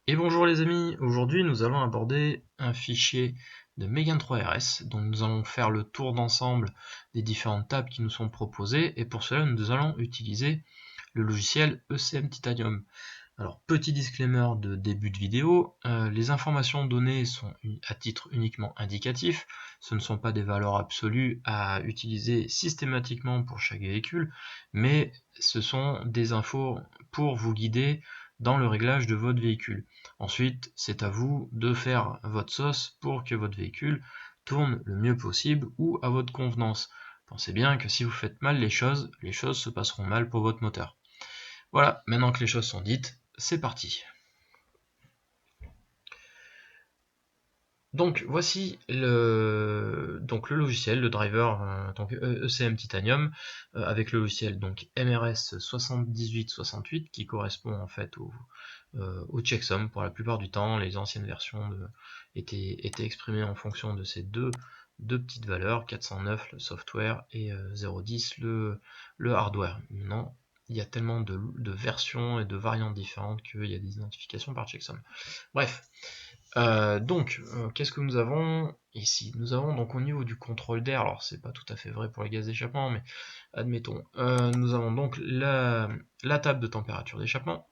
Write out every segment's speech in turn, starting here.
Et bonjour les amis, aujourd'hui nous allons aborder un fichier de Megan 3RS, donc nous allons faire le tour d'ensemble des différentes tables qui nous sont proposées, et pour cela nous allons utiliser le logiciel ECM Titanium. Alors petit disclaimer de début de vidéo, les informations données sont à titre uniquement indicatif, ce ne sont pas des valeurs absolues à utiliser systématiquement pour chaque véhicule, mais ce sont des infos pour vous guider dans le réglage de votre véhicule. Ensuite, c'est à vous de faire votre sauce pour que votre véhicule tourne le mieux possible ou à votre convenance. Pensez bien que si vous faites mal les choses se passeront mal pour votre moteur. Voilà, maintenant que les choses sont dites, c'est parti. Donc voici le logiciel, le driver donc ECM Titanium avec le logiciel donc MRS 7868 qui correspond en fait au checksum pour la plupart du temps. Les anciennes versions étaient exprimées en fonction de ces deux petites valeurs, 409 le software et 010 le hardware. Maintenant, il y a tellement de versions et de variantes différentes qu'il y a des identifications par checksum. Bref, qu'est-ce que nous avons ici? Nous avons donc au niveau du contrôle d'air, alors c'est pas tout à fait vrai pour les gaz d'échappement, mais admettons, nous avons donc la table de température d'échappement.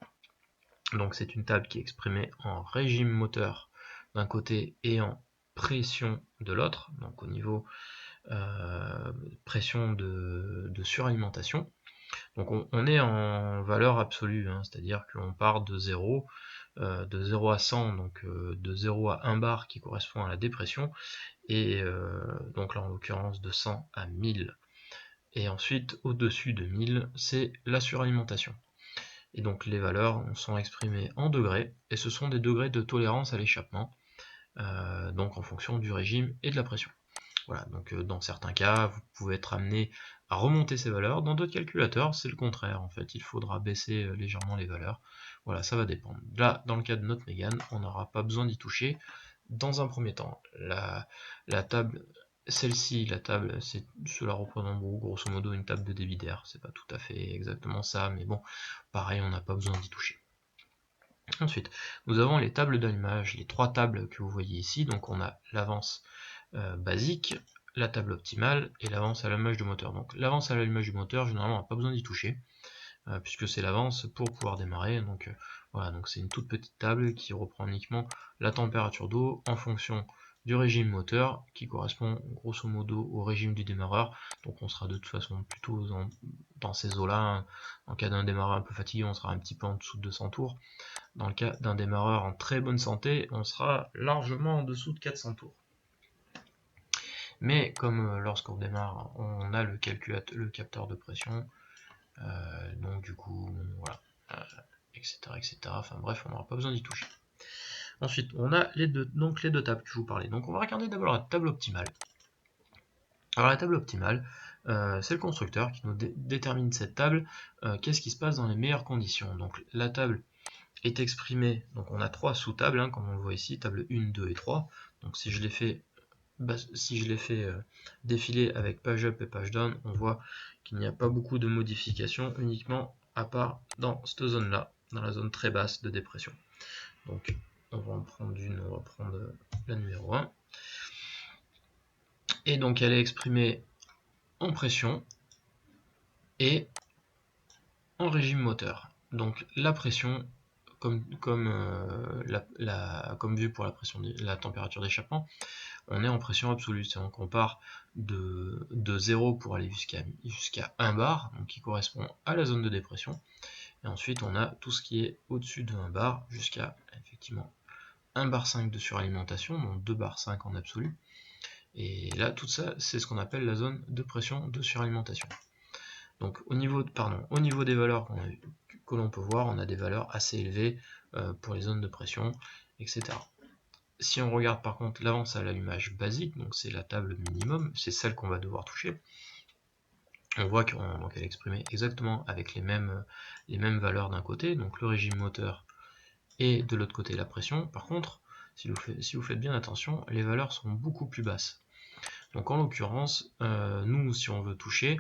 Donc c'est une table qui est exprimée en régime moteur d'un côté et en pression de l'autre, donc au niveau pression de suralimentation. Donc on est en valeur absolue, hein, c'est-à-dire qu'on part de 0 à 100, donc de 0 à 1 bar qui correspond à la dépression, et donc là en l'occurrence de 100 à 1000. Et ensuite au-dessus de 1000, c'est la suralimentation. Et donc les valeurs sont exprimées en degrés, et ce sont des degrés de tolérance à l'échappement, donc en fonction du régime et de la pression. Voilà, donc dans certains cas, vous pouvez être amené à remonter ces valeurs. Dans d'autres calculateurs, c'est le contraire. En fait, il faudra baisser légèrement les valeurs. Voilà, ça va dépendre. Là, dans le cas de notre Mégane, on n'aura pas besoin d'y toucher. Dans un premier temps, la table, celle-ci, la table, cela représente grosso modo une table de débit d'air. C'est pas tout à fait exactement ça, mais bon, pareil, on n'a pas besoin d'y toucher. Ensuite, nous avons les tables d'allumage, les trois tables que vous voyez ici. Donc on a l'avance basique, la table optimale et l'avance à l'allumage du moteur. Donc l'avance à l'allumage du moteur, généralement on n'a pas besoin d'y toucher, puisque c'est l'avance pour pouvoir démarrer. Donc voilà, donc c'est une toute petite table qui reprend uniquement la température d'eau en fonction du régime moteur, qui correspond grosso modo au régime du démarreur. Donc on sera de toute façon plutôt dans ces eaux-là. Hein. En cas d'un démarreur un peu fatigué, on sera un petit peu en dessous de 200 tours. Dans le cas d'un démarreur en très bonne santé, on sera largement en dessous de 400 tours. Mais comme lorsqu'on démarre, on a le capteur de pression, donc du coup, voilà, etc., etc. Enfin bref, on n'aura pas besoin d'y toucher. Ensuite, on a les deux tables que je vous parlais. Donc on va regarder d'abord la table optimale. Alors la table optimale, c'est le constructeur qui nous détermine cette table, qu'est-ce qui se passe dans les meilleures conditions. Donc la table est exprimée, donc on a trois sous-tables, hein, comme on le voit ici, table 1, 2 et 3. Donc si je les fais défiler avec page up et page down, on voit qu'il n'y a pas beaucoup de modifications, uniquement à part dans cette zone là, dans la zone très basse de dépression. Donc on va en prendre une, on va prendre la numéro 1. Et donc elle est exprimée en pression et en régime moteur. Donc la pression, comme vu pour la pression, la température d'échappement, on est en pression absolue, c'est-à-dire qu'on part de 0 pour aller jusqu'à 1 bar, donc qui correspond à la zone de dépression, et ensuite on a tout ce qui est au-dessus de 1 bar jusqu'à effectivement 1 bar 5 de suralimentation, donc 2 bar 5 en absolu, et là tout ça c'est ce qu'on appelle la zone de pression de suralimentation. Donc au niveau des valeurs que l'on peut voir, on a des valeurs assez élevées pour les zones de pression, etc. Si on regarde par contre l'avance à l'allumage basique, donc c'est la table minimum, c'est celle qu'on va devoir toucher, on voit qu'elle est exprimée exactement avec les mêmes valeurs d'un côté, donc le régime moteur, et de l'autre côté la pression. Par contre, si vous faites bien attention, les valeurs sont beaucoup plus basses. Donc en l'occurrence, nous, si on veut toucher,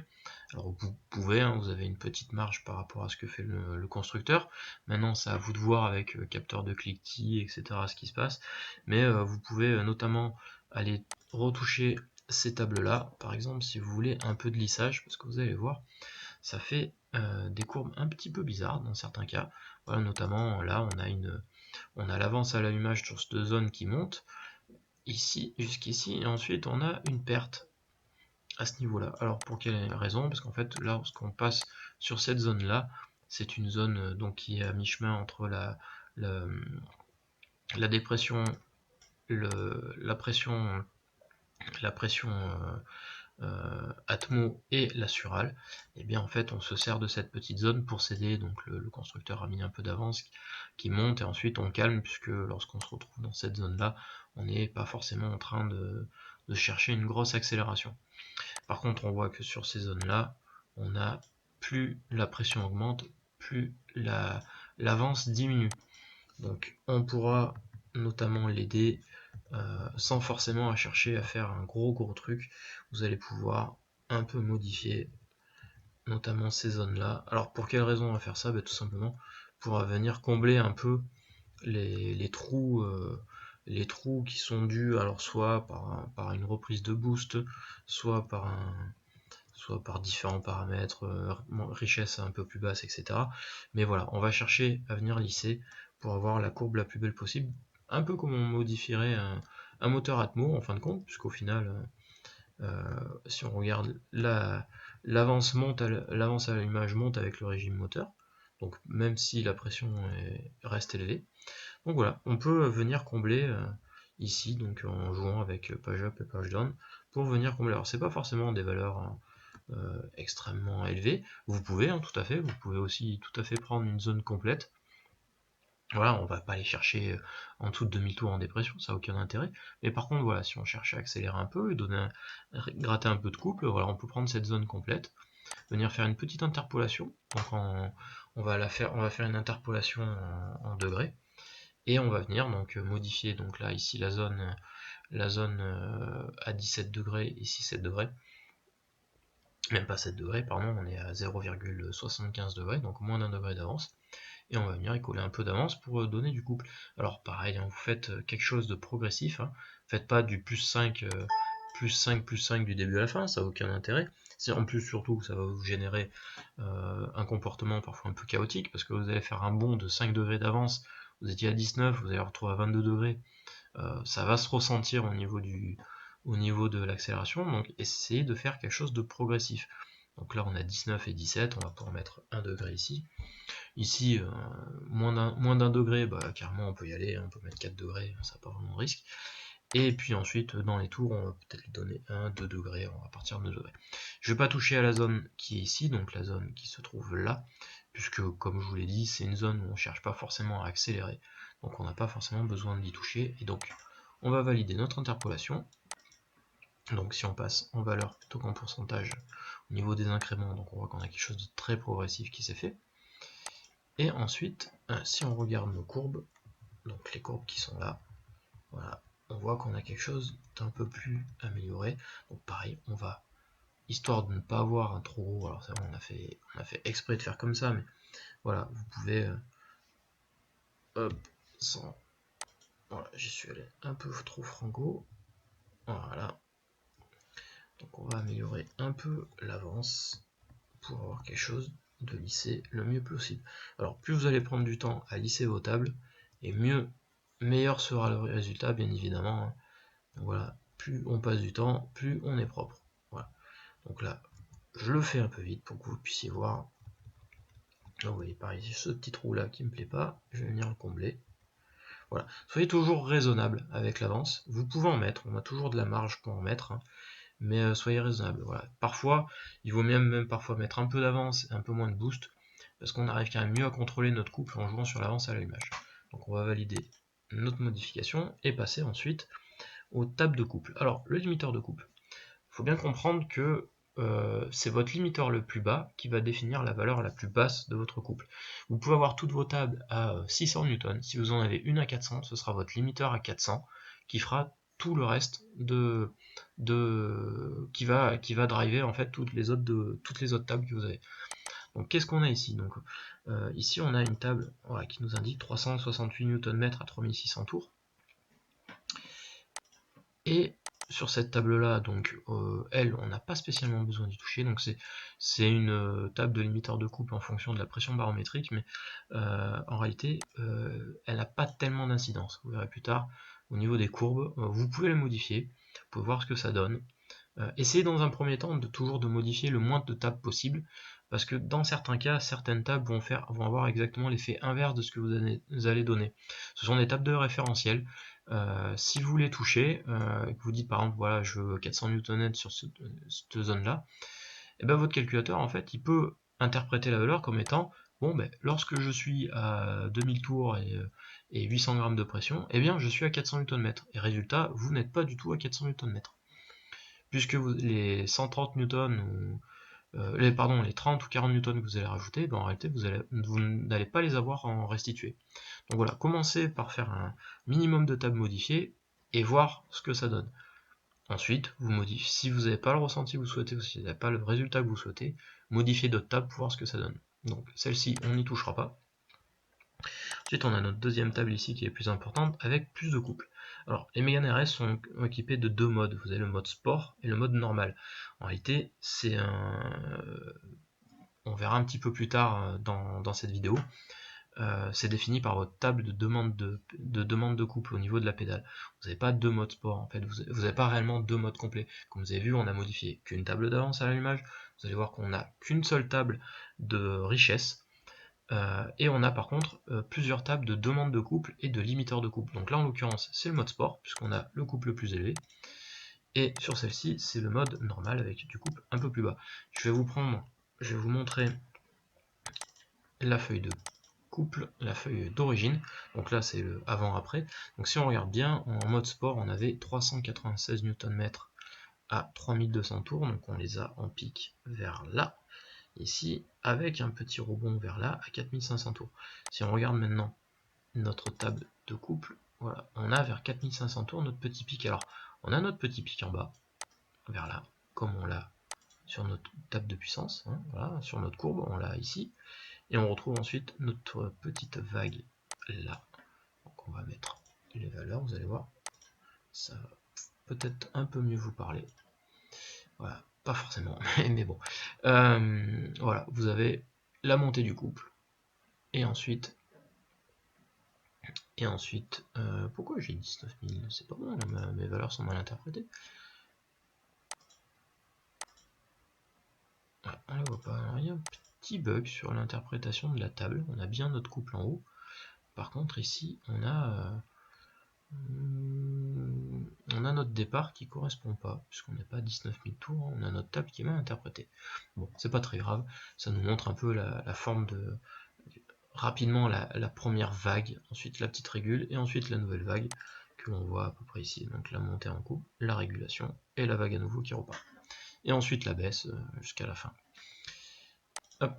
alors vous pouvez, hein, vous avez une petite marge par rapport à ce que fait le constructeur. Maintenant, c'est à vous de voir avec capteur de cliquetis, etc. ce qui se passe. Mais vous pouvez notamment aller retoucher ces tables-là. Par exemple, si vous voulez un peu de lissage, parce que vous allez voir, ça fait des courbes un petit peu bizarres dans certains cas. Voilà, notamment là, on a l'avance à l'allumage sur cette zone qui monte ici jusqu'ici, et ensuite on a une perte à ce niveau-là. Alors pour quelle raison? Parce qu'en fait, là, lorsqu'on passe sur cette zone-là, c'est une zone donc qui est à mi-chemin entre la dépression, la pression atmo et la surale. Et bien en fait, on se sert de cette petite zone pour s'aider. Donc le constructeur a mis un peu d'avance qui monte et ensuite on calme, puisque lorsqu'on se retrouve dans cette zone-là, on n'est pas forcément en train de chercher une grosse accélération. Par contre, on voit que sur ces zones-là, on a plus la pression augmente, plus l'avance diminue. Donc on pourra notamment l'aider sans forcément à chercher à faire un gros truc. Vous allez pouvoir un peu modifier notamment ces zones-là. Alors pour quelle raison on va faire ça? Tout simplement pour venir combler un peu les trous qui sont dus alors soit par une reprise de boost, soit par différents paramètres, richesse un peu plus basse, etc. Mais voilà, on va chercher à venir lisser pour avoir la courbe la plus belle possible, un peu comme on modifierait un moteur Atmo en fin de compte, puisqu'au final, si on regarde l'avance à l'image monte avec le régime moteur, donc même si la pression reste élevée. Donc voilà, on peut venir combler ici, donc en jouant avec page up et page down, pour venir combler. Alors c'est pas forcément des valeurs extrêmement élevées, vous pouvez tout à fait, vous pouvez aussi tout à fait prendre une zone complète. Voilà, on va pas aller chercher en dessous de demi-tour en dépression, ça n'a aucun intérêt. Mais par contre, voilà, si on cherche à accélérer un peu et gratter un peu de couple, voilà, on peut prendre cette zone complète, venir faire une petite interpolation. Donc on va faire une interpolation en degrés. Et on va venir donc modifier donc là ici la zone à 17 degrés, ici 7 degrés, même pas 7 degrés, pardon, on est à 0,75 degrés, donc moins d'un degré d'avance, et on va venir y coller un peu d'avance pour donner du couple. Alors pareil, hein, vous faites quelque chose de progressif, hein, faites pas du plus 5 du début à la fin, ça n'a aucun intérêt. C'est en plus surtout que ça va vous générer un comportement parfois un peu chaotique, parce que vous allez faire un bond de 5 degrés d'avance, vous étiez à 19, vous allez vous retrouver à 22 degrés, ça va se ressentir au niveau de l'accélération, donc essayez de faire quelque chose de progressif. Donc là on a 19 et 17, on va pouvoir mettre 1 degré ici. Ici, moins d'un degré, carrément on peut y aller, on peut mettre 4 degrés, ça n'a pas vraiment de risque. Et puis ensuite, dans les tours, on va peut-être lui donner 1, 2 degrés, on va partir de 2 degrés. Je ne vais pas toucher à la zone qui est ici, donc la zone qui se trouve là, puisque comme je vous l'ai dit, c'est une zone où on ne cherche pas forcément à accélérer, donc on n'a pas forcément besoin d'y toucher, et donc on va valider notre interpolation. Donc si on passe en valeur plutôt qu'en pourcentage au niveau des incréments, donc on voit qu'on a quelque chose de très progressif qui s'est fait. Et ensuite, si on regarde nos courbes, donc les courbes qui sont là, voilà, on voit qu'on a quelque chose d'un peu plus amélioré. Donc pareil, on va, histoire de ne pas avoir un trop gros, alors ça on a fait exprès de faire comme ça, mais voilà, vous pouvez, hop, sans, voilà, j'y suis allé un peu trop franco, voilà. Donc on va améliorer un peu l'avance pour avoir quelque chose de lissé le mieux possible. Alors plus vous allez prendre du temps à lisser vos tables, et meilleur sera le résultat, bien évidemment. Hein. Donc voilà, plus on passe du temps, plus on est propre. Voilà. Donc là, je le fais un peu vite pour que vous puissiez voir. Là, vous voyez par ici ce petit trou là qui me plaît pas, je vais venir le combler. Voilà. Soyez toujours raisonnable avec l'avance. Vous pouvez en mettre, on a toujours de la marge pour en mettre, hein, mais soyez raisonnable. Voilà. Parfois, il vaut même parfois mettre un peu d'avance et un peu moins de boost, parce qu'on arrive quand même mieux à contrôler notre couple en jouant sur l'avance à l'allumage. Donc on va valider notre modification et passer ensuite aux tables de couple. Alors, le limiteur de couple. Il faut bien comprendre que c'est votre limiteur le plus bas qui va définir la valeur la plus basse de votre couple. Vous pouvez avoir toutes vos tables à 600 newtons. Si vous en avez une à 400, ce sera votre limiteur à 400 qui fera tout le reste qui va driver en fait toutes les autres tables que vous avez. Donc qu'est-ce qu'on a ici? Donc ici on a une table qui nous indique 368 Nm à 3600 tours. Et sur cette table là, donc elle, on n'a pas spécialement besoin d'y toucher, donc c'est une table de limiteur de couple en fonction de la pression barométrique, mais en réalité elle n'a pas tellement d'incidence. Vous verrez plus tard au niveau des courbes, vous pouvez les modifier, vous pouvez voir ce que ça donne. Essayez dans un premier temps toujours de modifier le moins de tables possible, parce que dans certains cas, certaines tables vont avoir exactement l'effet inverse de ce que vous allez donner. Ce sont des tables de référentiel. Si vous les touchez, que vous dites par exemple voilà je veux 400 Nm sur cette zone là, et bien votre calculateur en fait il peut interpréter la valeur comme étant bon ben lorsque je suis à 2000 tours et 800 grammes de pression, et bien je suis à 400 Nm, et résultat vous n'êtes pas du tout à 400 Nm. Puisque les 130 newtons les 30 ou 40 newtons que vous allez rajouter, ben en réalité vous n'allez pas les avoir en restitué. Donc voilà, commencez par faire un minimum de tables modifiées et voir ce que ça donne. Ensuite, vous modifiez. Si vous n'avez pas le ressenti que vous souhaitez, ou si vous n'avez pas le résultat que vous souhaitez, modifiez d'autres tables pour voir ce que ça donne. Donc celle-ci, on n'y touchera pas. Ensuite, on a notre deuxième table ici qui est plus importante, avec plus de couples. Alors, les Mégane RS sont équipés de deux modes. Vous avez le mode sport et le mode normal. En réalité, c'est on verra un petit peu plus tard dans cette vidéo. C'est défini par votre table de demande de couple au niveau de la pédale. Vous n'avez pas deux modes sport, en fait, vous n'avez pas réellement deux modes complets. Comme vous avez vu, on a modifié qu'une table d'avance à l'allumage, vous allez voir qu'on n'a qu'une seule table de richesse, et on a par contre plusieurs tables de demande de couple et de limiteur de couple. Donc là en l'occurrence c'est le mode sport, puisqu'on a le couple le plus élevé, et sur celle-ci c'est le mode normal avec du couple un peu plus bas. Je vais vous montrer la feuille de couple, la feuille d'origine, donc là c'est le avant-après. Donc si on regarde bien, en mode sport on avait 396 Nm à 3200 tours, donc on les a en pic vers là, ici, avec un petit rebond vers là à 4500 tours. Si on regarde maintenant notre table de couple, voilà, on a vers 4500 tours notre petit pic. Alors on a notre petit pic en bas, vers là, comme on l'a sur notre table de puissance, hein, voilà, sur notre courbe, on l'a ici. Et on retrouve ensuite notre petite vague là. Donc on va mettre les valeurs, vous allez voir, ça va peut-être un peu mieux vous parler. Voilà, pas forcément, mais bon. Voilà, vous avez la montée du couple. Et ensuite, pourquoi j'ai 19 000? C'est pas bon, mes valeurs sont mal interprétées. Voilà, on ne voit pas, il y a un petit bug sur l'interprétation de la table. On a bien notre couple en haut. Par contre, ici, on a notre départ qui correspond pas, puisqu'on n'est pas à 19 000 tours, on a notre table qui est mal interprétée. Bon, c'est pas très grave, ça nous montre un peu la forme de... rapidement la première vague, ensuite la petite régule, et ensuite la nouvelle vague, que l'on voit à peu près ici. Donc la montée en coupe, la régulation, et la vague à nouveau qui repart. Et ensuite la baisse jusqu'à la fin. Hop.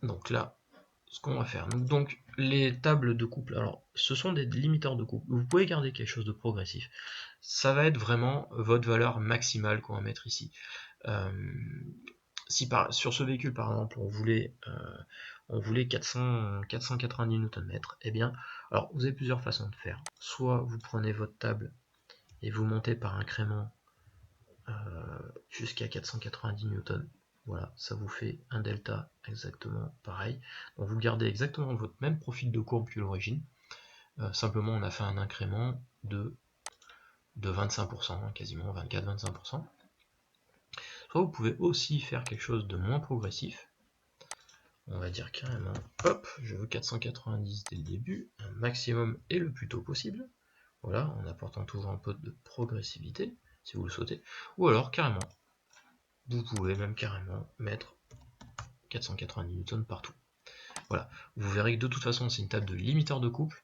Donc là, ce qu'on va faire. Donc les tables de couple, alors ce sont des limiteurs de couple. Vous pouvez garder quelque chose de progressif. Ça va être vraiment votre valeur maximale qu'on va mettre ici. Si sur ce véhicule par exemple on voulait 490 Nm, eh bien, alors vous avez plusieurs façons de faire. Soit vous prenez votre table et vous montez par incrément jusqu'à 490 Newton. Voilà, ça vous fait un delta exactement pareil. Donc vous gardez exactement votre même profil de courbe que l'origine. Simplement on a fait un incrément de 25%, hein, quasiment 24-25%. Soit vous pouvez aussi faire quelque chose de moins progressif. On va dire carrément, hop, je veux 490 dès le début, un maximum et le plus tôt possible. Voilà, en apportant toujours un peu de progressivité, si vous le souhaitez. Ou alors carrément, vous pouvez même carrément mettre 490 newtons partout. Voilà, vous verrez que de toute façon c'est une table de limiteur de couple,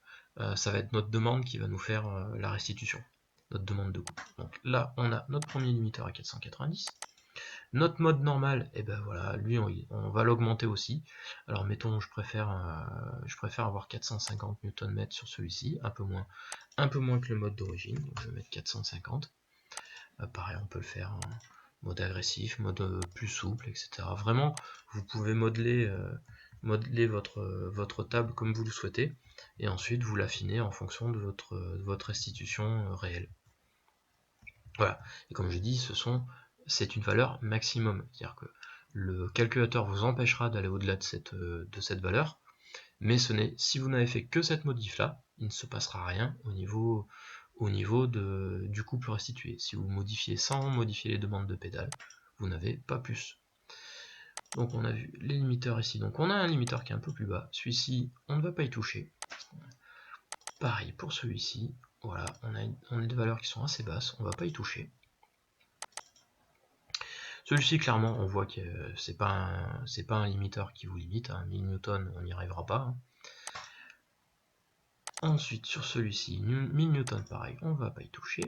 ça va être notre demande qui va nous faire la restitution, notre demande de couple. Donc là on a notre premier limiteur à 490, Notre mode normal, et ben voilà, lui on va l'augmenter aussi. Alors mettons, je préfère avoir 450 Nm sur celui-ci, un peu moins que le mode d'origine, donc je vais mettre 450. Pareil, on peut le faire en mode agressif, mode plus souple, etc. Vraiment, vous pouvez modeler votre table comme vous le souhaitez, et ensuite vous l'affinez en fonction de votre restitution réelle. Voilà, et comme je dis, c'est une valeur maximum, c'est-à-dire que le calculateur vous empêchera d'aller au-delà de cette valeur, mais si vous n'avez fait que cette modif là, il ne se passera rien au niveau du couple restitué. Si vous modifiez sans modifier les demandes de pédales, vous n'avez pas plus. Donc on a vu les limiteurs ici, donc on a un limiteur qui est un peu plus bas, celui-ci on ne va pas y toucher. Pareil pour celui-ci, voilà, on a des valeurs qui sont assez basses, on ne va pas y toucher. Celui-ci, clairement, on voit que c'est pas un limiteur qui vous limite, hein. 1000 Newton, on n'y arrivera pas. Hein. Ensuite, sur celui-ci, 1000 Newton, pareil, on ne va pas y toucher.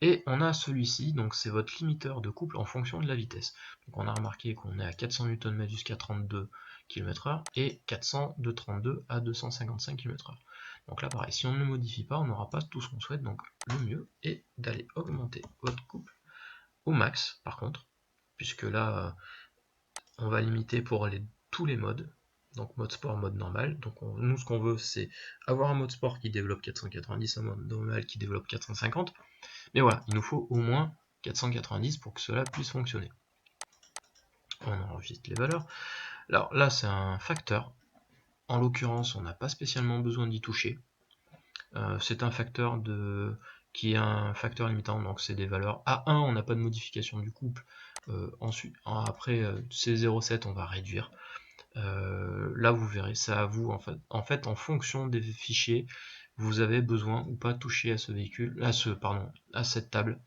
Et on a celui-ci, donc c'est votre limiteur de couple en fonction de la vitesse. Donc on a remarqué qu'on est à 400 Nm jusqu'à 32 km/h et 400 de 32 à 255 km/h. Donc là, pareil, si on ne le modifie pas, on n'aura pas tout ce qu'on souhaite. Donc le mieux est d'aller augmenter votre couple au max, par contre, puisque là, on va limiter pour tous les modes, donc mode sport, mode normal. Donc nous, ce qu'on veut, c'est avoir un mode sport qui développe 490, un mode normal qui développe 450. Mais voilà, il nous faut au moins 490 pour que cela puisse fonctionner. On enregistre les valeurs. Alors là, c'est un facteur. En l'occurrence, on n'a pas spécialement besoin d'y toucher. C'est un facteur qui est un facteur limitant, donc c'est des valeurs A1, on n'a pas de modification du couple. Ensuite, après C07, on va réduire. Là, vous verrez, c'est à vous. En fait, en fonction des fichiers, vous avez besoin ou pas toucher à ce véhicule, à cette table.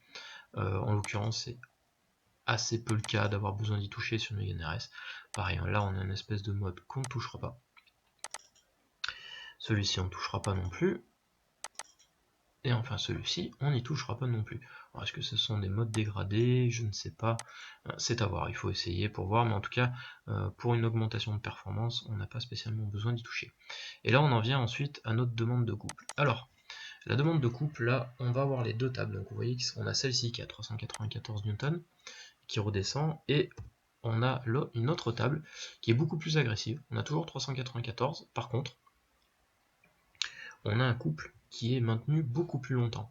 En l'occurrence, c'est assez peu le cas d'avoir besoin d'y toucher sur Mégane RS. Pareil, là, on a une espèce de mode qu'on ne touchera pas. Celui-ci, on ne touchera pas non plus. Et enfin celui-ci, on n'y touchera pas non plus. Est-ce que ce sont des modes dégradés? Je ne sais pas. C'est à voir, il faut essayer pour voir, mais en tout cas, pour une augmentation de performance, on n'a pas spécialement besoin d'y toucher. Et là, on en vient ensuite à notre demande de couple. Alors, la demande de couple, là, on va avoir les deux tables. Donc vous voyez qu'on a celle-ci qui a 394 Newton, qui redescend, et on a là une autre table qui est beaucoup plus agressive. On a toujours 394, par contre, on a un couple qui est maintenu beaucoup plus longtemps.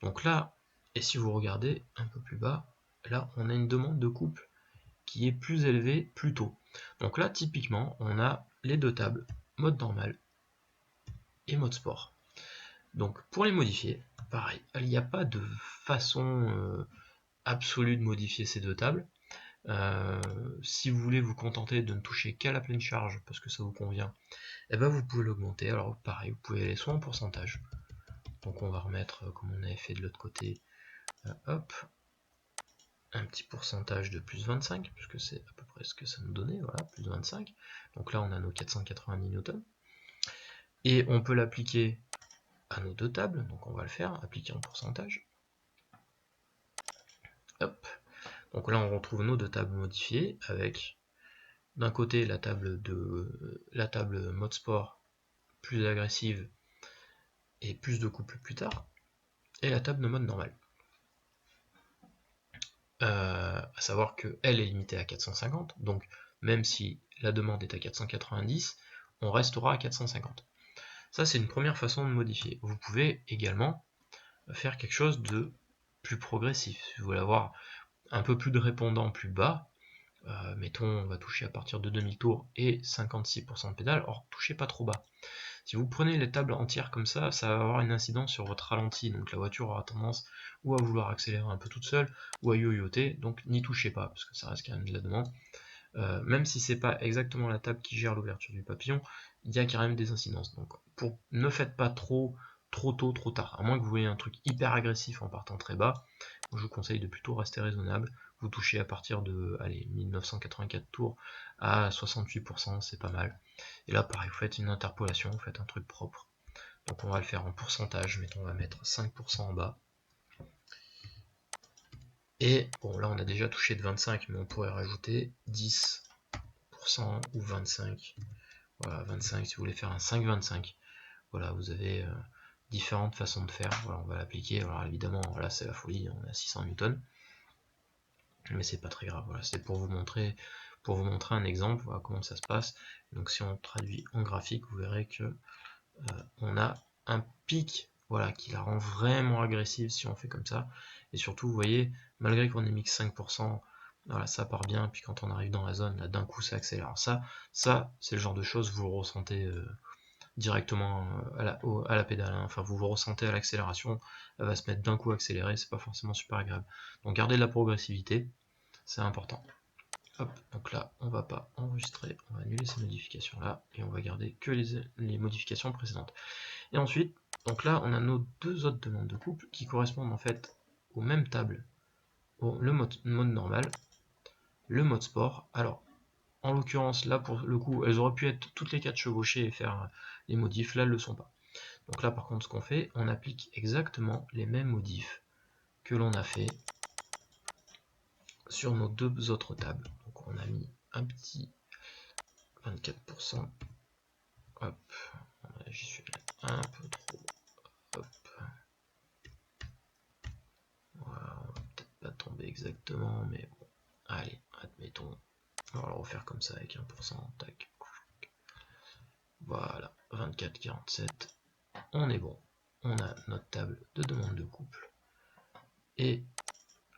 Donc là, et si vous regardez un peu plus bas, là on a une demande de couple qui est plus élevée plus tôt. Donc là typiquement on a les deux tables, mode normal et mode sport. Donc pour les modifier, pareil, il n'y a pas de façon absolue de modifier ces deux tables. Si vous voulez vous contenter de ne toucher qu'à la pleine charge parce que ça vous convient, et ben vous pouvez l'augmenter. Alors pareil, vous pouvez aller soit en pourcentage. Donc on va remettre comme on avait fait de l'autre côté, hop, un petit pourcentage de plus 25, puisque c'est à peu près ce que ça nous donnait, voilà, plus 25. Donc là on a nos 490 Newton. Et on peut l'appliquer à nos deux tables, donc on va le faire, appliquer en pourcentage. Hop. Donc là on retrouve nos deux tables modifiées avec d'un côté la table mode sport plus agressive et plus de couple plus tard, et la table de mode normal. À savoir qu'elle est limitée à 450, donc même si la demande est à 490, on restera à 450. Ça, c'est une première façon de modifier. Vous pouvez également faire quelque chose de plus progressif. Si vous voulez avoir un peu plus de répondants plus bas, mettons, on va toucher à partir de 2000 tours et 56% de pédale, or touchez pas trop bas. Si vous prenez les tables entières comme ça, ça va avoir une incidence sur votre ralenti, donc la voiture aura tendance ou à vouloir accélérer un peu toute seule, ou à yoyoter, donc n'y touchez pas, parce que ça reste quand même de la demande. Même si c'est pas exactement la table qui gère l'ouverture du papillon, il y a quand même des incidences. Donc ne faites pas trop tôt, trop tard. À moins que vous voyez un truc hyper agressif en partant très bas, je vous conseille de plutôt rester raisonnable. Vous touchez à partir de 1984 tours à 68%, c'est pas mal. Et là, pareil, vous faites une interpolation, vous faites un truc propre. Donc on va le faire en pourcentage, mettons, on va mettre 5% en bas. Et bon, là on a déjà touché de 25, mais on pourrait rajouter 10% ou 25. Voilà, 25 si vous voulez faire un 5-25. Voilà, vous avez différentes façons de faire. Voilà, on va l'appliquer. Alors évidemment, là c'est la folie, on a 600 newtons. Mais c'est pas très grave. Voilà, c'est pour vous montrer un exemple, voilà comment ça se passe. Donc si on traduit en graphique, vous verrez que on a un pic, voilà, qui la rend vraiment agressive si on fait comme ça. Et surtout, vous voyez, malgré qu'on ait mis que 5%, voilà, ça part bien, puis quand on arrive dans la zone, là d'un coup ça accélère. Alors ça c'est le genre de choses, vous le ressentez directement à la pédale, hein. Enfin vous le ressentez à l'accélération, elle va se mettre d'un coup accélérée, c'est pas forcément super agréable. Donc gardez de la progressivité, c'est important. Hop, donc là on va pas enregistrer, on va annuler ces modifications là, et on va garder que les modifications précédentes. Et ensuite, donc là on a nos deux autres demandes de couple qui correspondent en fait aux mêmes tables, le mode normal, le mode sport. Alors en l'occurrence là pour le coup elles auraient pu être toutes les quatre chevauchées et faire les modifs, là elles le sont pas. Donc là par contre ce qu'on fait, on applique exactement les mêmes modifs que l'on a fait sur nos deux autres tables. Donc on a mis un petit 24%, hop, j'y suis un peu trop, hop, voilà, on va peut-être pas tomber exactement, mais bon, allez, admettons, on va le refaire comme ça avec 1%, tac, voilà, 24,47, on est bon, on a notre table de demande de couple, et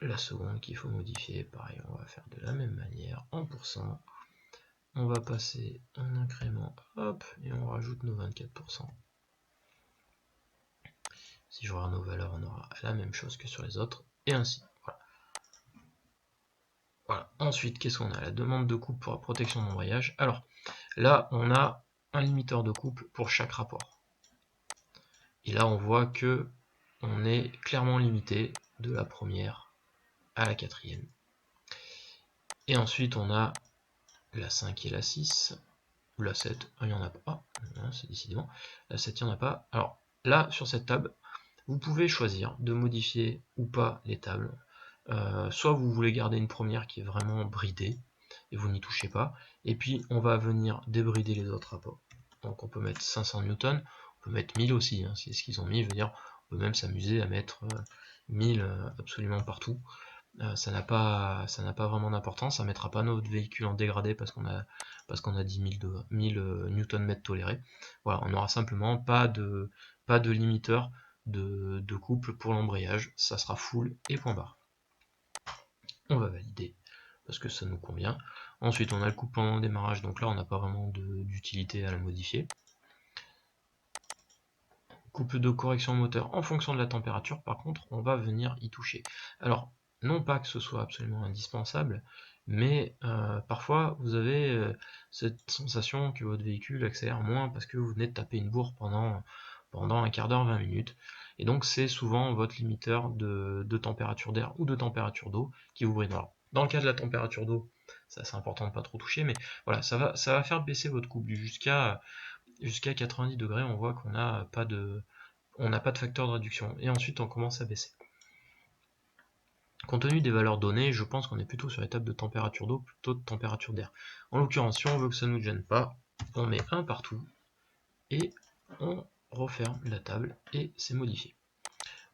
la seconde qu'il faut modifier, pareil, on va faire de la même manière, en pourcent, on va passer un incrément, hop, et on rajoute nos 24%. Si je regarde nos valeurs, on aura la même chose que sur les autres, et ainsi. Voilà. Voilà. Ensuite, qu'est-ce qu'on a? La demande de couple pour la protection d'embrayage. Alors, là, on a un limiteur de couple pour chaque rapport. Et là, on voit que on est clairement limité de la première à la quatrième. Et ensuite, on a la 5 et la 6. Ou la 7, il n'y en a pas. C'est décidément. La 7, il n'y en a pas. Alors, là, sur cette table, vous pouvez choisir de modifier ou pas les tables. Soit vous voulez garder une première qui est vraiment bridée, et vous n'y touchez pas, et puis on va venir débrider les autres rapports. Donc on peut mettre 500 newtons, on peut mettre 1000 aussi, hein, c'est ce qu'ils ont mis, je veux dire, on peut même s'amuser à mettre 1000 absolument partout. Ça n'a pas vraiment d'importance, ça ne mettra pas notre véhicule en dégradé parce qu'on a 10 000 Nm tolérés. Voilà, on n'aura simplement pas de limiteur de couple pour l'embrayage, ça sera full et point barre. On va valider parce que ça nous convient. Ensuite on a le couple pendant le démarrage, donc là on n'a pas vraiment d'utilité à la modifier. Couple de correction moteur en fonction de la température, par contre on va venir y toucher. Alors non pas que ce soit absolument indispensable, mais parfois vous avez cette sensation que votre véhicule accélère moins parce que vous venez de taper une bourre pendant un quart d'heure, 20 minutes, et donc c'est souvent votre limiteur de température d'air ou de température d'eau qui vous bride. Alors, dans le cas de la température d'eau, c'est assez important de ne pas trop toucher, mais voilà, ça va faire baisser votre couple jusqu'à 90 degrés. On voit qu'on n'a pas de facteur de réduction, et ensuite on commence à baisser. Compte tenu des valeurs données, je pense qu'on est plutôt sur l'étape de température d'eau plutôt de température d'air. En l'occurrence, si on veut que ça ne nous gêne pas, on met un partout et on referme la table et c'est modifié.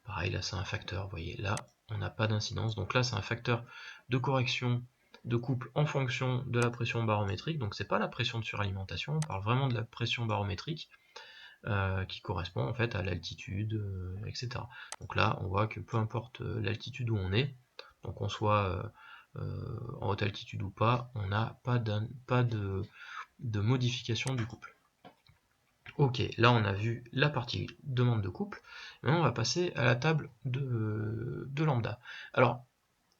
Pareil, là c'est un facteur, vous voyez, là on n'a pas d'incidence, donc là c'est un facteur de correction de couple en fonction de la pression barométrique, donc c'est pas la pression de suralimentation, on parle vraiment de la pression barométrique, qui correspond en fait à l'altitude, etc. Donc là, on voit que peu importe l'altitude où on est, donc qu'on soit en haute altitude ou pas, on n'a pas de modification du couple. Ok, là on a vu la partie demande de couple, maintenant on va passer à la table de lambda. Alors,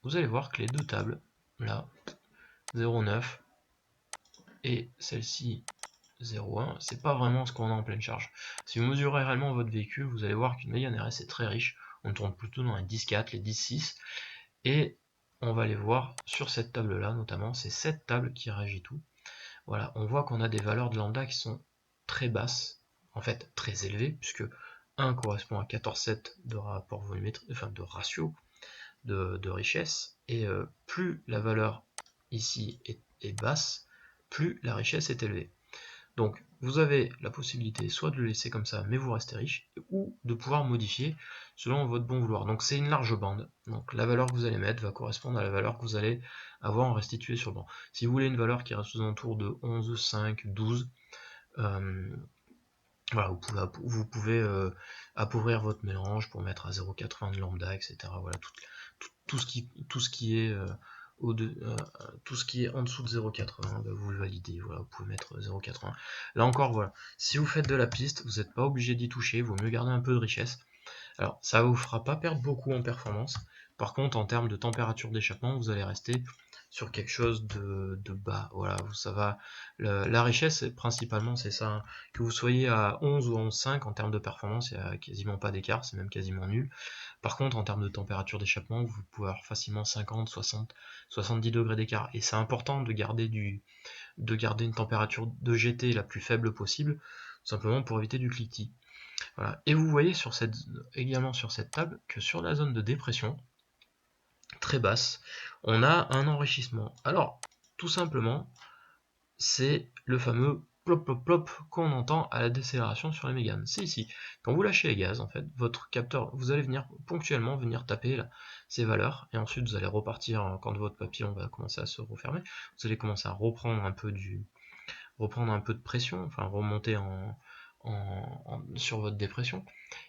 vous allez voir que les deux tables, là, 0,9 et celle-ci 0,1, c'est pas vraiment ce qu'on a en pleine charge. Si vous mesurez réellement votre véhicule, vous allez voir qu'une Mégane RS est très riche, on tourne plutôt dans les 10,4, les 10,6, et on va les voir sur cette table là notamment, c'est cette table qui régit tout. Voilà, on voit qu'on a des valeurs de lambda qui sont très basses, en fait très élevées, puisque 1 correspond à 14,7 de rapport volumétrique, enfin de ratio, de richesse, et plus la valeur ici est basse, plus la richesse est élevée. Donc vous avez la possibilité soit de le laisser comme ça mais vous restez riche, ou de pouvoir modifier selon votre bon vouloir. Donc c'est une large bande, donc la valeur que vous allez mettre va correspondre à la valeur que vous allez avoir en restitué sur le banc. Si vous voulez une valeur qui reste aux alentours de 11, 5, 12, voilà, vous pouvez appauvrir votre mélange pour mettre à 0,80 de lambda, etc. Voilà, tout ce qui est tout ce qui est en dessous de 0,80, bah, vous le validez. Voilà, vous pouvez mettre 0,80. Là encore, voilà, si vous faites de la piste, vous n'êtes pas obligé d'y toucher, il vaut mieux garder un peu de richesse. Alors, ça ne vous fera pas perdre beaucoup en performance. Par contre, en termes de température d'échappement, vous allez rester sur quelque chose de bas. Voilà, ça va. La richesse, principalement, c'est ça. Hein. Que vous soyez à 11 ou 11,5 en termes de performance, il n'y a quasiment pas d'écart, c'est même quasiment nul. Par contre, en termes de température d'échappement, vous pouvez avoir facilement 50, 60, 70 degrés d'écart. Et c'est important de garder une température de GT la plus faible possible, tout simplement pour éviter du cliquetis. Voilà. Et vous voyez également sur cette table que sur la zone de dépression, très basse, on a un enrichissement. Alors, tout simplement, c'est le fameux plop plop plop qu'on entend à la décélération sur les méganes. C'est ici. Quand vous lâchez les gaz, en fait, votre capteur, vous allez ponctuellement venir taper là, ces valeurs, et ensuite vous allez repartir quand votre papillon va commencer à se refermer. Vous allez commencer à reprendre un peu de pression, enfin remonter sur votre dépression.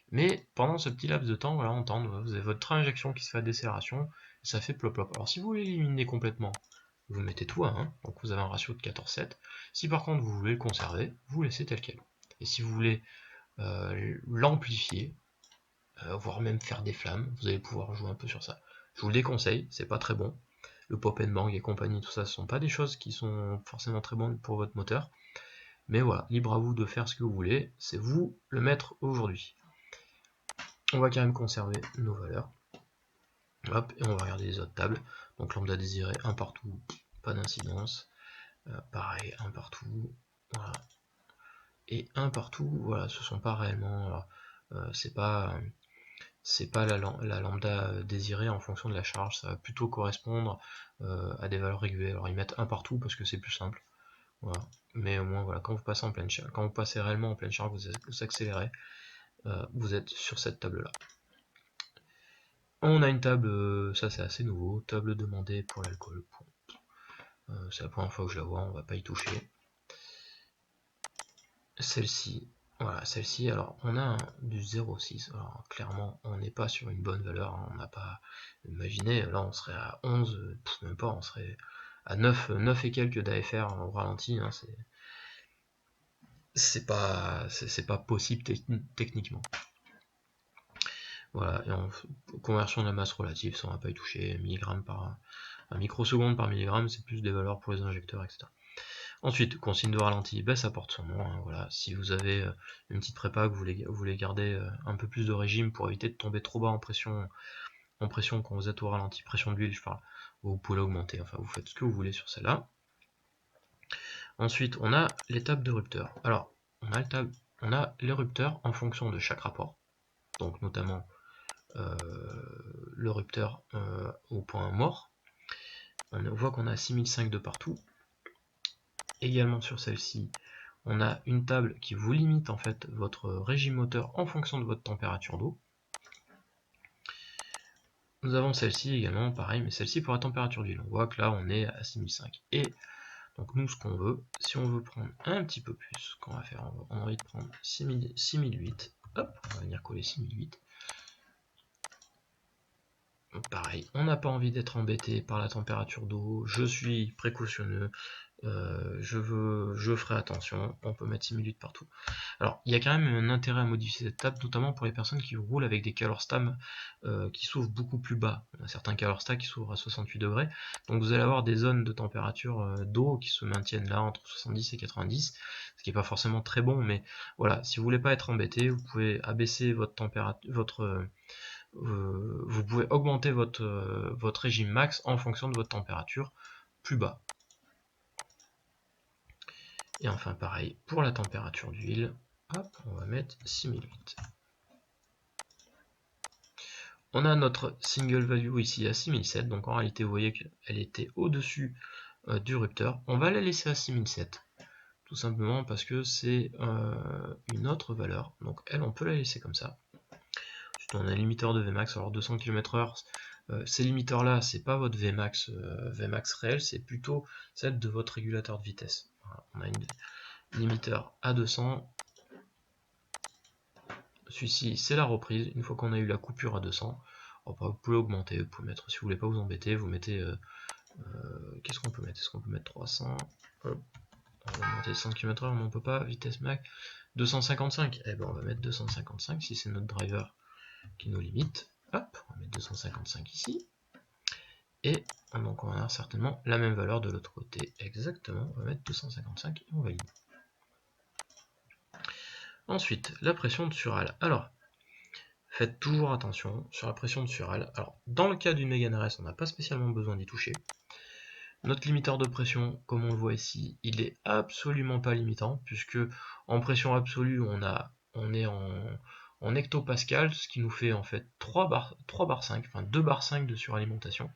Mais pendant ce petit laps de temps, voilà, on tend, vous avez votre injection qui se fait à décélération, et ça fait plop plop. Alors si vous voulez l'éliminer complètement, vous mettez tout à 1, donc vous avez un ratio de 14,7. Si par contre vous voulez le conserver, vous laissez tel quel. Et si vous voulez l'amplifier, voire même faire des flammes, vous allez pouvoir jouer un peu sur ça. Je vous le déconseille, c'est pas très bon. Le pop and bang et compagnie, tout ça, ce sont pas des choses qui sont forcément très bonnes pour votre moteur. Mais voilà, libre à vous de faire ce que vous voulez, c'est vous le maître aujourd'hui. On va quand même conserver nos valeurs. Hop, et on va regarder les autres tables. Donc lambda désiré, un partout, pas d'incidence. Pareil, un partout. Voilà. Et un partout, voilà, ce sont pas réellement. C'est pas la lambda désirée en fonction de la charge, ça va plutôt correspondre à des valeurs régulières. Alors ils mettent un partout parce que c'est plus simple. Voilà. Mais au moins voilà, quand vous passez en pleine charge, quand vous passez réellement en pleine charge, vous accélérez, vous êtes sur cette table là. On a une table, ça c'est assez nouveau, table demandée pour l'alcool. C'est la première fois que je la vois, on va pas y toucher. Celle-ci, voilà, celle-ci, alors on a du 0,6, alors clairement on n'est pas sur une bonne valeur, hein, on n'a pas, imaginez, là on serait à 11, même pas, on serait à 9 et quelques d'AFR au ralenti, hein, c'est pas possible techniquement. Voilà, et en conversion de la masse relative, ça on va pas y toucher, milligrammes par microseconde par milligramme, c'est plus des valeurs pour les injecteurs, etc. Ensuite, consigne de ralenti, ben, ça porte son nom. Hein, voilà. Si vous avez une petite prépa, que vous voulez garder un peu plus de régime pour éviter de tomber trop bas en pression quand vous êtes au ralenti, pression d'huile, je parle, vous pouvez l'augmenter. Enfin, vous faites ce que vous voulez sur celle-là. Ensuite, on a l'étape de rupteur. Alors, on a les rupteurs en fonction de chaque rapport. Donc, notamment le rupteur au point mort. On voit qu'on a 6005 de partout. Également sur celle-ci, on a une table qui vous limite en fait votre régime moteur en fonction de votre température d'eau. Nous avons celle-ci également, pareil, mais celle-ci pour la température d'huile. On voit que là on est à 6005. Et donc nous ce qu'on veut, si on veut prendre un petit peu plus, ce qu'on va faire, on a envie de prendre 6008. Hop, on va venir coller 6008. Donc pareil, on n'a pas envie d'être embêté par la température d'eau, je suis précautionneux, je ferai attention, on peut mettre 6008 partout. Alors, il y a quand même un intérêt à modifier cette table, notamment pour les personnes qui roulent avec des calorstam qui s'ouvrent beaucoup plus bas. Il y a certains calorstats qui s'ouvrent à 68 degrés, donc vous allez avoir des zones de température d'eau qui se maintiennent là entre 70 et 90, ce qui n'est pas forcément très bon, mais voilà, si vous voulez pas être embêté, vous pouvez abaisser votre température, vous pouvez augmenter votre régime max en fonction de votre température plus bas. Et enfin pareil, pour la température d'huile, hop, on va mettre 6008. On a notre single value ici à 6007, donc en réalité vous voyez qu'elle était au-dessus du rupteur. On va la laisser à 6007, tout simplement parce que c'est une autre valeur, donc elle on peut la laisser comme ça. Ensuite on a un limiteur de Vmax, alors 200 km/h, ces limiteurs là c'est pas votre Vmax, Vmax réel, c'est plutôt celle de votre régulateur de vitesse. Voilà, on a une limiteur à 200. Celui-ci, c'est la reprise. Une fois qu'on a eu la coupure à 200, vous pouvez augmenter. Vous pouvez mettre, si vous voulez pas vous embêter, vous mettez. Qu'est-ce qu'on peut mettre? Est-ce qu'on peut mettre 300? Hop, on va monter 100 km/h, mais on peut pas. Vitesse max 255. Eh ben, on va mettre 255 si c'est notre driver qui nous limite. Hop, on va mettre 255 ici. Et donc, on va avoir certainement la même valeur de l'autre côté. Exactement, on va mettre 255 et on valide. Ensuite, la pression de surhale. Alors, faites toujours attention sur la pression de surhale. Alors, dans le cas d'une Mégane RS, on n'a pas spécialement besoin d'y toucher. Notre limiteur de pression, comme on le voit ici, il est absolument pas limitant, puisque en pression absolue, on est en hectopascal, ce qui nous fait en fait 3 bar 5, enfin 2 bar 5 de suralimentation,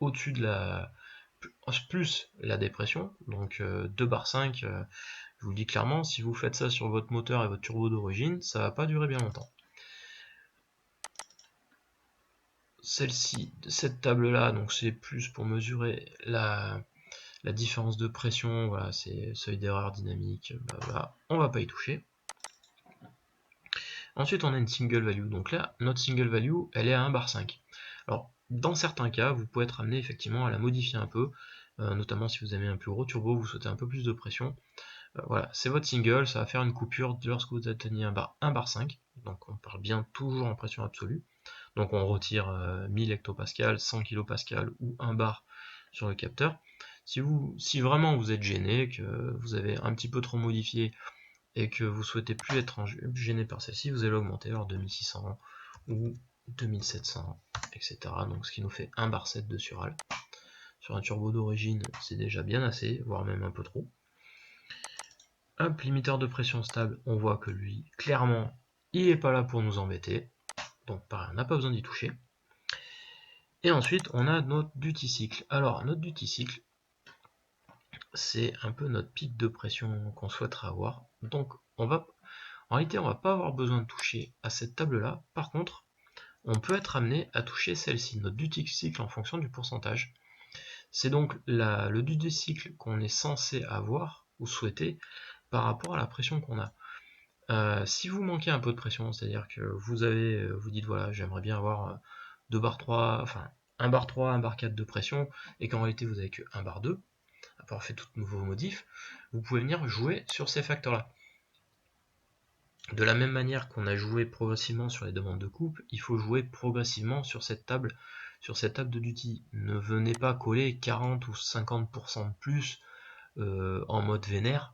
au-dessus de la plus la dépression, donc 2 bar 5, je vous le dis clairement, si vous faites ça sur votre moteur et votre turbo d'origine, ça va pas durer bien longtemps. Celle-ci, cette table-là, donc c'est plus pour mesurer la différence de pression, voilà, c'est seuil d'erreur dynamique, voilà, on va pas y toucher. Ensuite, on a une single value, donc là, notre single value, elle est à 1 bar 5. Alors, dans certains cas, vous pouvez être amené effectivement à la modifier un peu, notamment si vous avez un plus gros turbo, vous souhaitez un peu plus de pression. Voilà, c'est votre single, ça va faire une coupure lorsque vous atteignez 1 bar 5, donc on parle bien toujours en pression absolue. Donc on retire 1000 hectopascal, 100 kPa ou 1 bar sur le capteur. Si vraiment vous êtes gêné, que vous avez un petit peu trop modifié et que vous souhaitez plus être gêné par celle-ci, vous allez augmenter alors 2600 ou 2700, etc. Donc ce qui nous fait 1 bar 7 de surhale. Sur un turbo d'origine, c'est déjà bien assez, voire même un peu trop. Hop, limiteur de pression stable, on voit que lui, clairement, il n'est pas là pour nous embêter. Donc pareil, on n'a pas besoin d'y toucher. Et ensuite, on a notre duty cycle. Alors, notre duty cycle, c'est un peu notre pic de pression qu'on souhaiterait avoir. Donc, en réalité, on va pas avoir besoin de toucher à cette table-là. Par contre, on peut être amené à toucher celle-ci, notre duty cycle en fonction du pourcentage. C'est donc le duty cycle qu'on est censé avoir ou souhaiter par rapport à la pression qu'on a. Si vous manquez un peu de pression, c'est-à-dire que vous dites voilà, j'aimerais bien avoir 2 bar 3, enfin 1 bar 3, 1 bar 4 de pression, et qu'en réalité vous avez que 1 bar 2, à part fait tout nouveau modif, vous pouvez venir jouer sur ces facteurs-là. De la même manière qu'on a joué progressivement sur les demandes de coupe, il faut jouer progressivement sur cette table de duty. Ne venez pas coller 40 ou 50% de plus en mode vénère,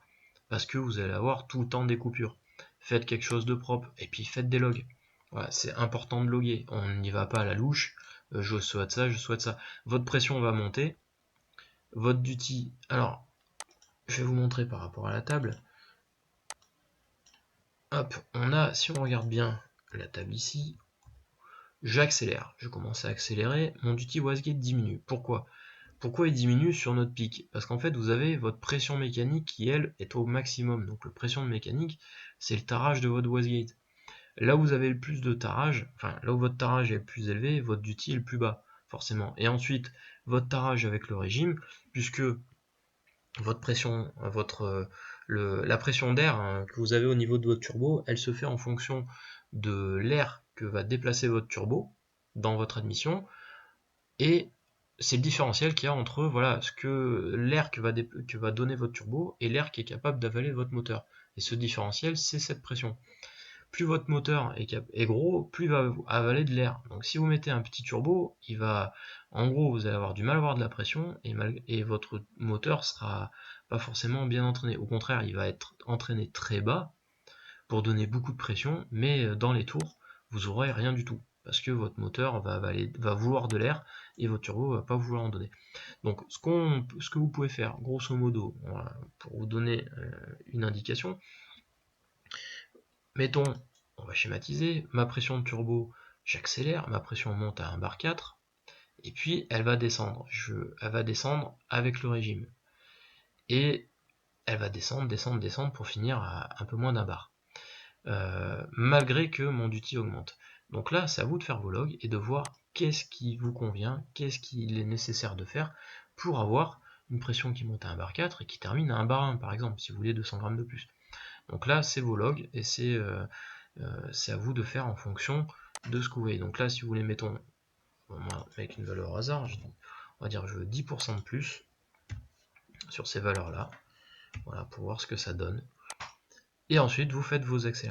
parce que vous allez avoir tout le temps des coupures. Faites quelque chose de propre, et puis faites des logs. Voilà, c'est important de loguer, on n'y va pas à la louche, je souhaite ça, je souhaite ça. Votre pression va monter, votre duty, alors, je vais vous montrer par rapport à la table. Hop, si on regarde bien la table ici, j'accélère, je commence à accélérer, mon duty wastegate diminue. Pourquoi il diminue sur notre pic? Parce qu'en fait, vous avez votre pression mécanique qui, elle, est au maximum. Donc, la pression de mécanique, c'est le tarage de votre wastegate. Là où vous avez le plus de tarage, enfin, là où votre tarage est le plus élevé, votre duty est le plus bas, forcément. Et ensuite, votre tarage avec le régime, puisque votre pression, la pression d'air que vous avez au niveau de votre turbo, elle se fait en fonction de l'air que va déplacer votre turbo dans votre admission, et c'est le différentiel qu'il y a entre voilà, l'air que va donner votre turbo et l'air qui est capable d'avaler votre moteur. Et ce différentiel, c'est cette pression. Plus votre moteur est gros, plus il va avaler de l'air. Donc si vous mettez un petit turbo, en gros, vous allez avoir du mal à avoir de la pression et votre moteur sera pas forcément bien entraîné. Au contraire, il va être entraîné très bas pour donner beaucoup de pression, mais dans les tours, vous aurez rien du tout parce que votre moteur va vouloir de l'air et votre turbo va pas vouloir en donner. Donc ce que vous pouvez faire, grosso modo, pour vous donner une indication, mettons, on va schématiser, ma pression de turbo, j'accélère, ma pression monte à 1 bar 4, et puis elle va descendre. Elle va descendre avec le régime. Et elle va descendre, descendre, descendre pour finir à un peu moins d'un bar. Malgré que mon duty augmente. Donc là, c'est à vous de faire vos logs et de voir qu'est-ce qui vous convient, qu'est-ce qu'il est nécessaire de faire pour avoir une pression qui monte à 1 bar 4 et qui termine à 1 bar 1 par exemple, si vous voulez 200 grammes de plus. Donc là, c'est vos logs et c'est à vous de faire en fonction de ce que vous voyez. Donc là, si vous voulez, mettons, avec une valeur au hasard, on va dire je veux 10% de plus sur ces valeurs-là, voilà, pour voir ce que ça donne. Et ensuite, vous faites vos accès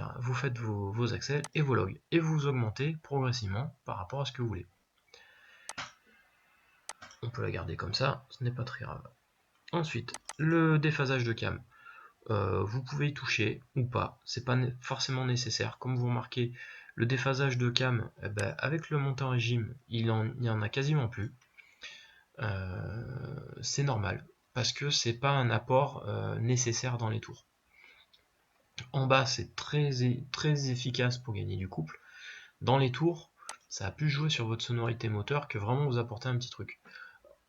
et vos logs, et vous augmentez progressivement par rapport à ce que vous voulez. On peut la garder comme ça, ce n'est pas très grave. Ensuite, le déphasage de cam. Vous pouvez y toucher ou pas, c'est pas forcément nécessaire. Comme vous remarquez, le déphasage de cam, avec le montant régime, il n'y en a quasiment plus. C'est normal, parce que c'est pas un apport nécessaire dans les tours. En bas, c'est très efficace pour gagner du couple. Dans les tours, ça a plus jouer sur votre sonorité moteur que vraiment vous apporter un petit truc.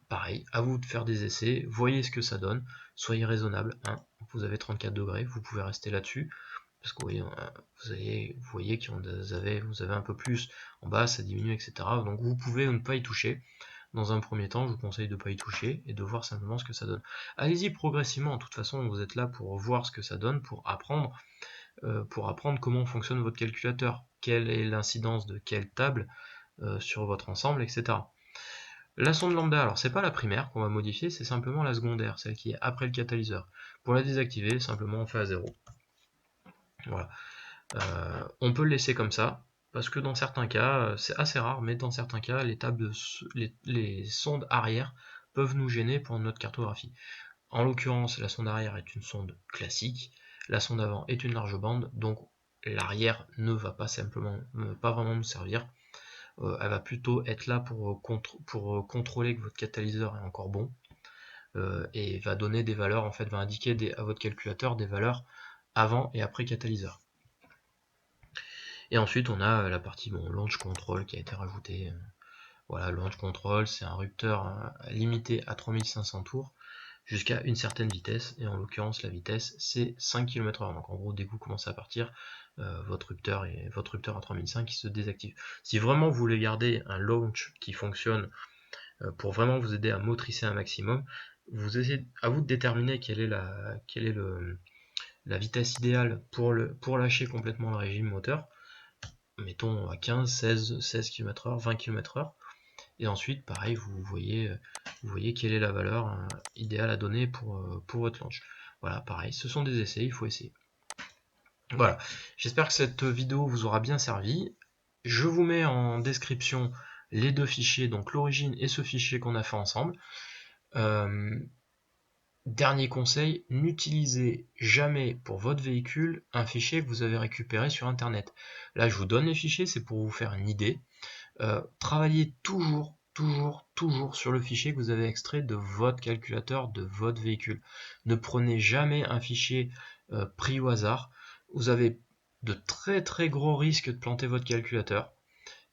Pareil, à vous de faire des essais, voyez ce que ça donne, soyez raisonnable. Hein. Vous avez 34 degrés, vous pouvez rester là-dessus, parce que vous voyez que vous avez un peu plus en bas, ça diminue, etc. Donc vous pouvez ne pas y toucher. Dans un premier temps, je vous conseille de ne pas y toucher et de voir simplement ce que ça donne. Allez-y progressivement, de toute façon, vous êtes là pour voir ce que ça donne, pour apprendre comment fonctionne votre calculateur, quelle est l'incidence de quelle table sur votre ensemble, etc. La sonde lambda, alors c'est pas la primaire qu'on va modifier, c'est simplement la secondaire, celle qui est après le catalyseur. Pour la désactiver, simplement on fait à 0. Voilà. On peut le laisser comme ça, parce que dans certains cas, c'est assez rare, mais dans certains cas, les sondes arrière peuvent nous gêner pour notre cartographie. En l'occurrence, la sonde arrière est une sonde classique, la sonde avant est une large bande, donc l'arrière ne va pas vraiment nous servir. Elle va plutôt être là pour contrôler que votre catalyseur est encore bon, et va donner des valeurs, en fait, va indiquer à votre calculateur des valeurs avant et après catalyseur. Et ensuite, on a la partie launch control qui a été rajoutée. Voilà, launch control, c'est un rupteur limité à 3500 tours jusqu'à une certaine vitesse, et en l'occurrence la vitesse c'est 5 km/h. Donc en gros, dès que vous commencez à partir, votre rupteur à 3005 qui se désactive. Si vraiment vous voulez garder un launch qui fonctionne pour vraiment vous aider à motricer un maximum, à vous de déterminer quelle est la vitesse idéale pour lâcher complètement le régime moteur. Mettons à 15, 16 km/h, 20 km/h. Et ensuite, pareil, vous voyez quelle est la valeur idéale à donner pour votre launch. Voilà, pareil, ce sont des essais, il faut essayer. Voilà, j'espère que cette vidéo vous aura bien servi. Je vous mets en description les deux fichiers, donc l'origine et ce fichier qu'on a fait ensemble. Dernier conseil, n'utilisez jamais pour votre véhicule un fichier que vous avez récupéré sur internet. Là, je vous donne les fichiers, c'est pour vous faire une idée. Travaillez toujours sur le fichier que vous avez extrait de votre calculateur, de votre véhicule. Ne prenez jamais un fichier pris au hasard. Vous avez de très gros risques de planter votre calculateur.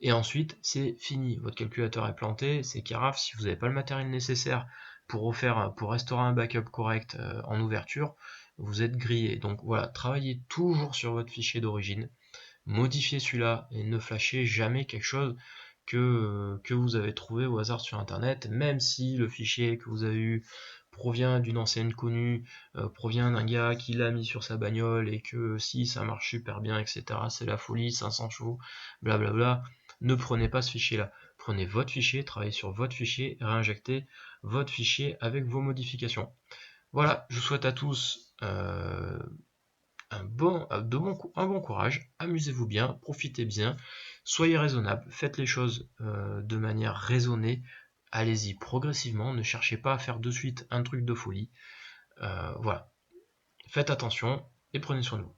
Et ensuite, c'est fini. Votre calculateur est planté, c'est carafe. Si vous n'avez pas le matériel nécessaire pour restaurer un backup correct en ouverture, vous êtes grillé. Donc voilà, travaillez toujours sur votre fichier d'origine. Modifiez celui-là et ne flashez jamais quelque chose que vous avez trouvé au hasard sur internet, même si le fichier que vous avez eu provient d'une enseigne connue, provient d'un gars qui l'a mis sur sa bagnole et que si ça marche super bien, etc., c'est la folie, 500 chevaux, blablabla. Ne prenez pas ce fichier-là. Prenez votre fichier, travaillez sur votre fichier, réinjectez votre fichier avec vos modifications. Voilà, je vous souhaite à tous un bon courage, amusez-vous bien, profitez bien, soyez raisonnable, faites les choses de manière raisonnée, allez-y progressivement, ne cherchez pas à faire de suite un truc de folie. Voilà, faites attention et prenez soin de vous.